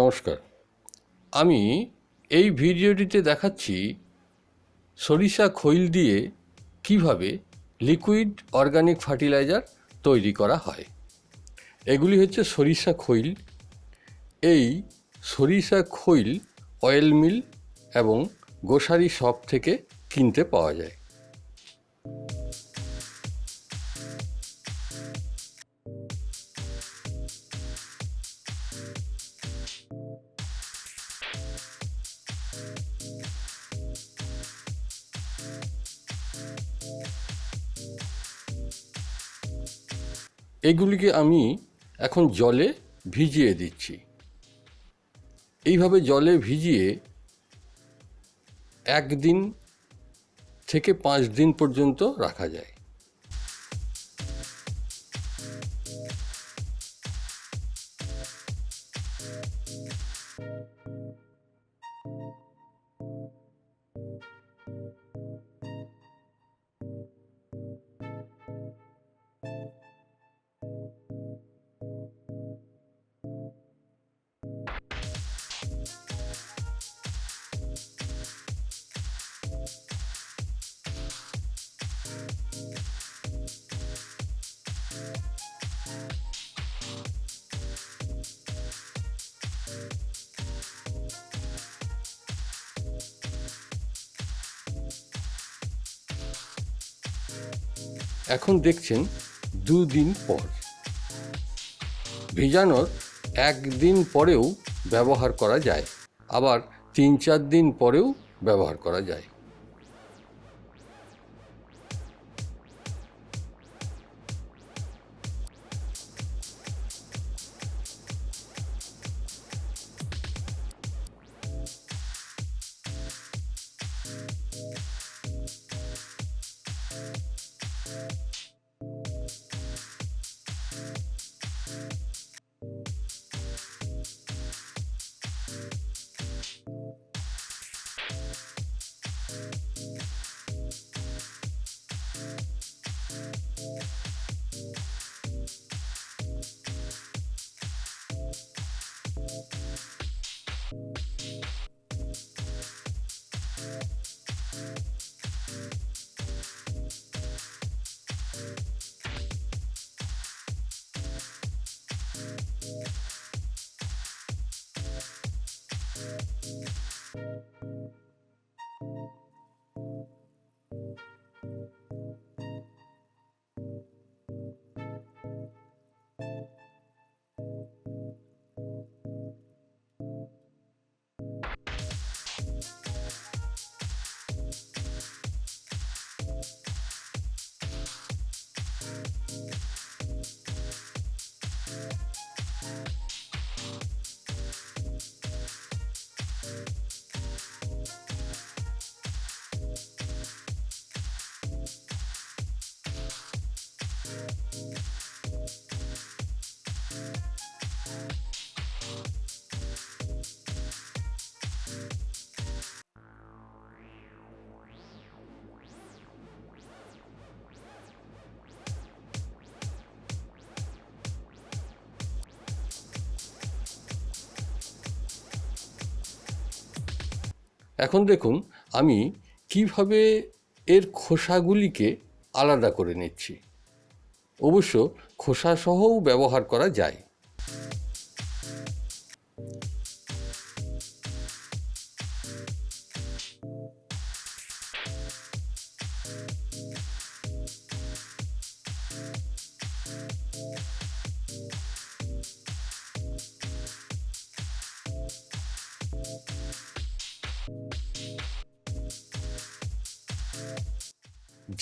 নমস্কার। আমি এই ভিডিওটিতে দেখাচ্ছি সরিষা খৈল দিয়ে কিভাবে লিকুইড অর্গানিক ফার্টিলাইজার তৈরি করা হয়। এগুলি হচ্ছে সরিষা খৈল। এই সরিষা খৈল অয়েল মিল এবং গ্রোসারি শপ থেকে কিনতে পাওয়া যায়। এগুলিকে আমি এখন জলে ভিজিয়ে দিচ্ছি। এইভাবে জলে ভিজিয়ে 1 দিন থেকে 5 দিন পর্যন্ত রাখা যায়। এখন দেখছেন 2 দিন পর। ভেজানোর 1 দিন পরেও ব্যবহার করা যায়, আবার 3-4 দিন পরেও ব্যবহার করা যায়। এখন দেখুন আমি কিভাবে এর খোসাগুলিকে আলাদা করে নিচ্ছি। অবশ্য খোসা সহও ব্যবহার করা যায়।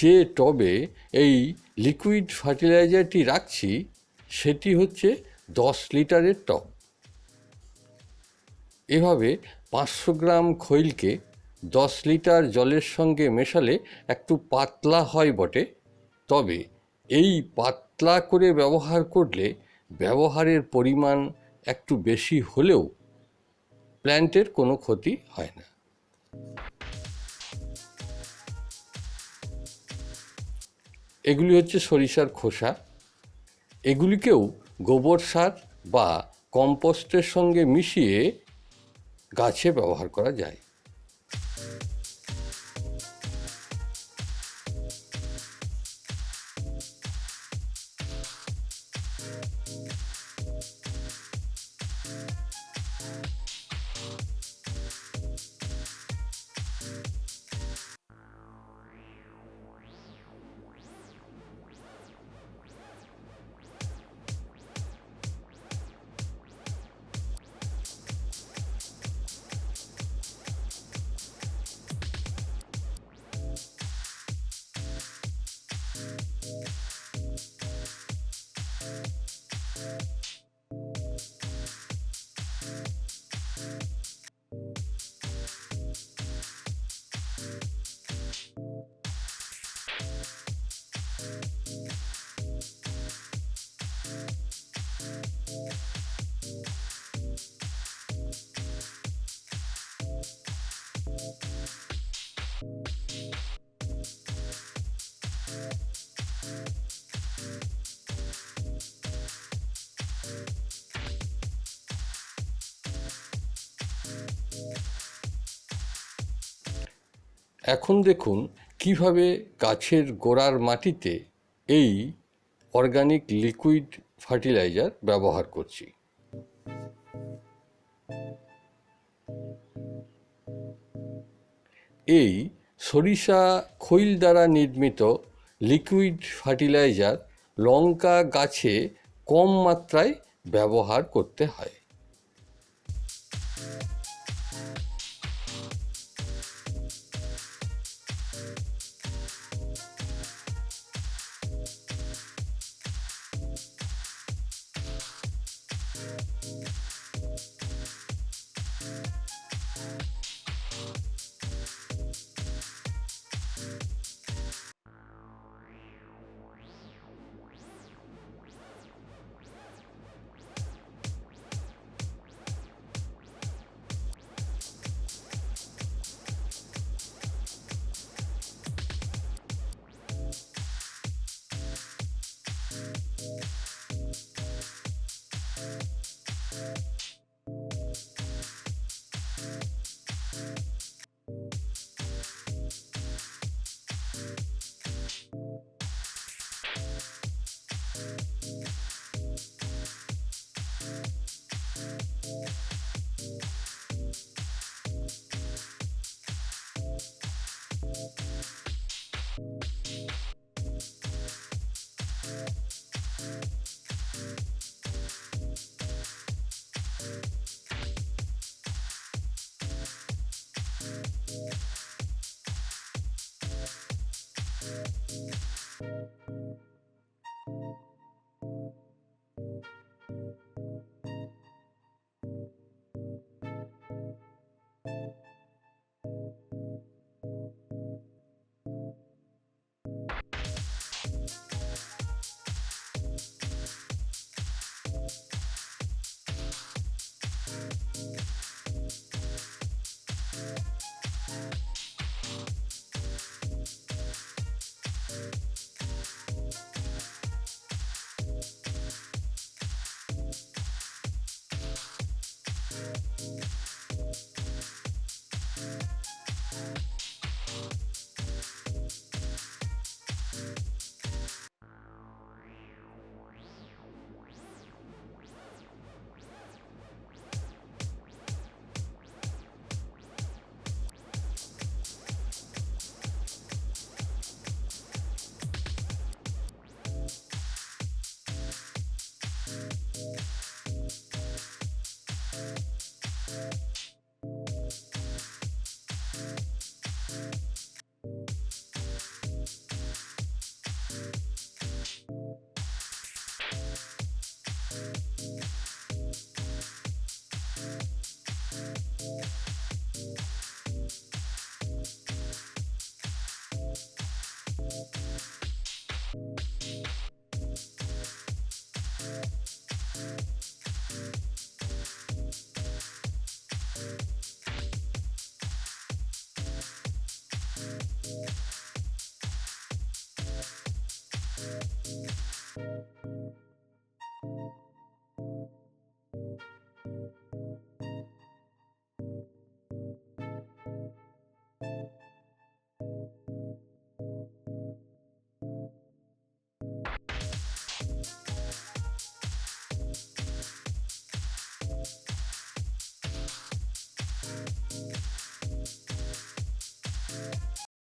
যে টবে এই লিকুইড ফার্টিলাইজারটি রাখছি সেটি হচ্ছে 10 লিটারের টব। এভাবে 500 গ্রাম খৈলকে 10 লিটার জলের সঙ্গে মেশালে একটু পাতলা হয় বটে, তবে এই পাতলা করে ব্যবহার করলে ব্যবহারের পরিমাণ একটু বেশি হলেও প্ল্যান্টের কোনো ক্ষতি হয় না। এগুলি হচ্ছে সরিষার খোসা। এগুলিকেও গোবর সার বা কম্পোস্টের সঙ্গে মিশিয়ে গাছে ব্যবহার করা যায়। এখন দেখুন কিভাবে গাছের গোড়ার মাটিতে এই অর্গানিক লিকুইড ফার্টিলাইজার ব্যবহার করছি। এই সরিষা খৈল দ্বারা নির্মিত লিকুইড ফার্টিলাইজার লঙ্কা গাছে কম মাত্রায় ব্যবহার করতে হয়।